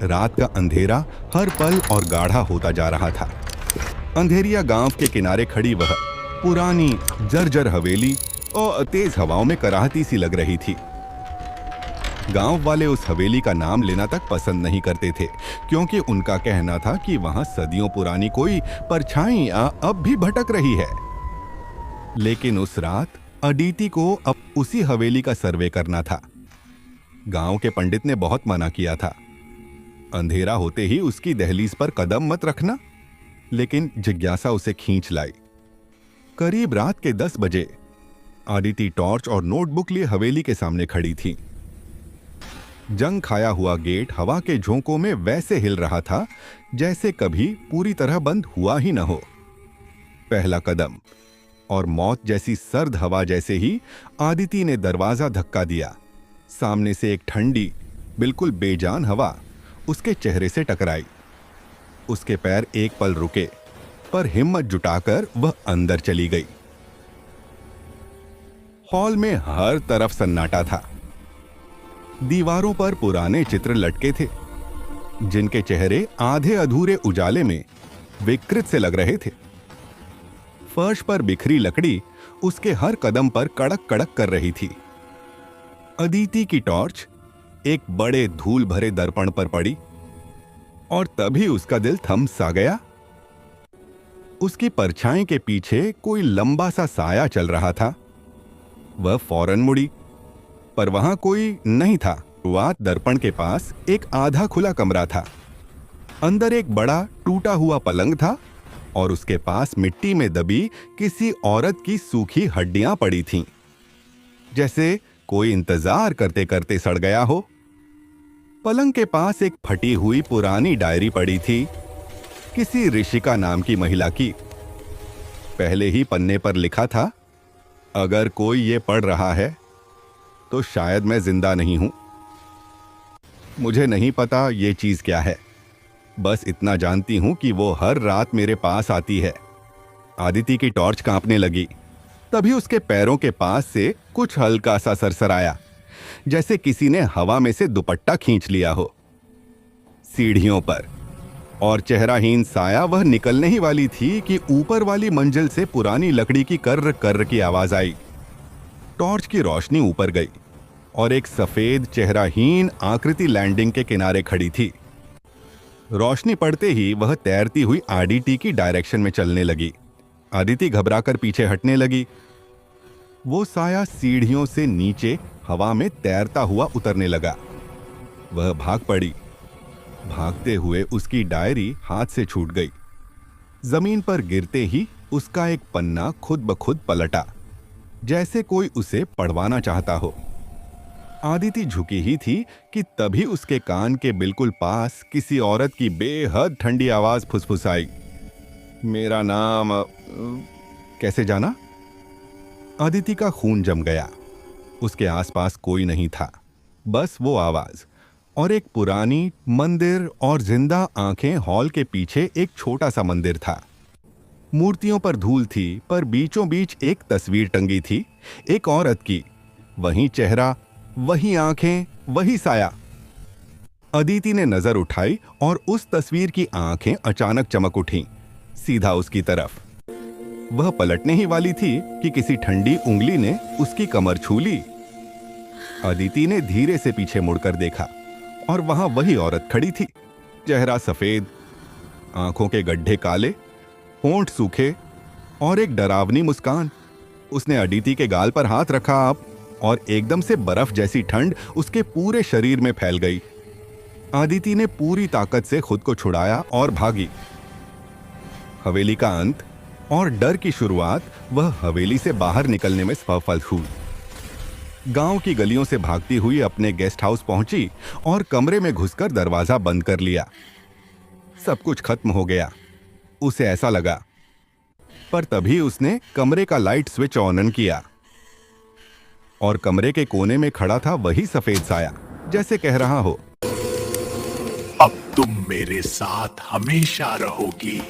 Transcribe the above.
रात का अंधेरा हर पल और गाढ़ा होता जा रहा था। अंधेरिया गांव के किनारे खड़ी वह पुरानी जर्जर हवेली और तेज हवाओं में कराहती सी लग रही थी। गांव वाले उस हवेली का नाम लेना तक पसंद नहीं करते थे, क्योंकि उनका कहना था कि वहां सदियों पुरानी कोई परछाई अब भी भटक रही है। लेकिन उस रात अदिति को अब उसी हवेली का सर्वे करना था। गांव के पंडित ने बहुत मना किया था, अंधेरा होते ही उसकी दहलीज पर कदम मत रखना, लेकिन जिज्ञासा उसे खींच लाई। करीब रात के 10 बजे अदिति टॉर्च और नोटबुक लिए हवेली के सामने खड़ी थी। जंग खाया हुआ गेट हवा के झोंकों में वैसे हिल रहा था जैसे कभी पूरी तरह बंद हुआ ही न हो। पहला कदम, और मौत जैसी सर्द हवा जैसे ही अदिति ने दरवाजा धक्का दिया। सामने से एक ठंडी, बिल्कुल बेजान हवा उसके चेहरे से टकराई। उसके पैर एक पल रुके, पर हिम्मत जुटाकर वह अंदर चली गई। हॉल में हर तरफ सन्नाटा था। दीवारों पर पुराने चित्र लटके थे, जिनके चेहरे आधे अधूरे उजाले में विकृत से लग रहे थे। फर्श पर बिखरी लकड़ी उसके हर कदम पर कड़क कड़क कर रही थी। अदिति की टॉर्च एक बड़े धूल भरे दर्पण पर पड़ी, और तभी उसका दिल थम सा गया। उसकी परछाई के पीछे कोई लंबा सा साया चल रहा था। वह फौरन मुड़ी, पर वहां कोई नहीं था। शुरुआत दर्पण के पास एक आधा खुला कमरा था। अंदर एक बड़ा टूटा हुआ पलंग था, और उसके पास मिट्टी में दबी किसी औरत की सूखी हड्डियां पड़ी थीं, जैसे कोई इंतजार करते करते सड़ गया हो। पलंग के पास एक फटी हुई पुरानी डायरी पड़ी थी, किसी ऋषिका नाम की महिला की। पहले ही पन्ने पर लिखा था, अगर कोई ये पढ़ रहा है तो शायद मैं जिंदा नहीं हूं। मुझे नहीं पता ये चीज क्या है, बस इतना जानती हूं कि वो हर रात मेरे पास आती है। अदिति की टॉर्च कांपने लगी। तभी उसके पैरों के पास से कुछ हल्का सा सरसराया, जैसे किसी ने हवा में से दुपट्टा खींच लिया हो। सीढ़ियों पर, और चेहराहीन साया वह निकलने ही वाली थी कि ऊपर वाली मंजिल से पुरानी लकड़ी की कर्र कर्र की आवाज आई। टॉर्च की रोशनी ऊपर गई, और एक सफेद चेहराहीन आकृति लैंडिंग के किनारे खड़ी थी। रोशनी पड़ते ही वह तैरती हुई अदिति की डायरेक्शन में चलने लगी। अदिति घबराकर पीछे हटने लगी। वो साया सीढ़ियों से नीचे हवा में तैरता हुआ उतरने लगा। वह भाग पड़ी। भागते हुए उसकी डायरी हाथ से छूट गई। जमीन पर गिरते ही उसका एक पन्ना खुद ब खुद पलटा, जैसे कोई उसे पढ़वाना चाहता हो। अदिति झुकी ही थी कि तभी उसके कान के बिल्कुल पास किसी औरत की बेहद ठंडी आवाज फुसफुसाई। मेरा नाम कैसे जाना? अदिति का खून जम गया। उसके आसपास कोई नहीं था, बस वो आवाज और एक पुरानी मंदिर और जिंदा आंखें। हॉल के पीछे एक छोटा सा मंदिर था। मूर्तियों पर धूल थी, पर बीचों बीच एक तस्वीर टंगी थी, एक औरत की। वही चेहरा, वही आंखें, वही साया। अदिति ने नजर उठाई और उस तस्वीर की आंखें अचानक चमक उठीं, सीधा उसकी तरफ। वह पलटने ही वाली थी कि किसी ठंडी उंगली ने उसकी कमर छू ली। अदिति ने धीरे से पीछे मुड़कर देखा, और वहां वही औरत खड़ी थी। चेहरा सफेद, आंखों के गड्ढे काले, होंठ सूखे, और एक डरावनी मुस्कान। उसने अदिति के गाल पर हाथ रखा और एकदम से बर्फ जैसी ठंड उसके पूरे शरीर में फैल गई। अदिति ने पूरी ताकत से खुद को छुड़ाया और भागी। हवेली का अंत और डर की शुरुआत वह हवेली से बाहर निकलने में सफल हुई। गांव की गलियों से भागती हुई अपने गेस्ट हाउस पहुंची और कमरे में घुसकर दरवाजा बंद कर लिया। सब कुछ खत्म हो गया, उसे ऐसा लगा। पर तभी उसने कमरे का लाइट स्विच ऑन किया, और कमरे के कोने में खड़ा था वही सफेद साया, जैसे कह रहा हो, अब तुम मेरे साथ हमेशा रहोगी।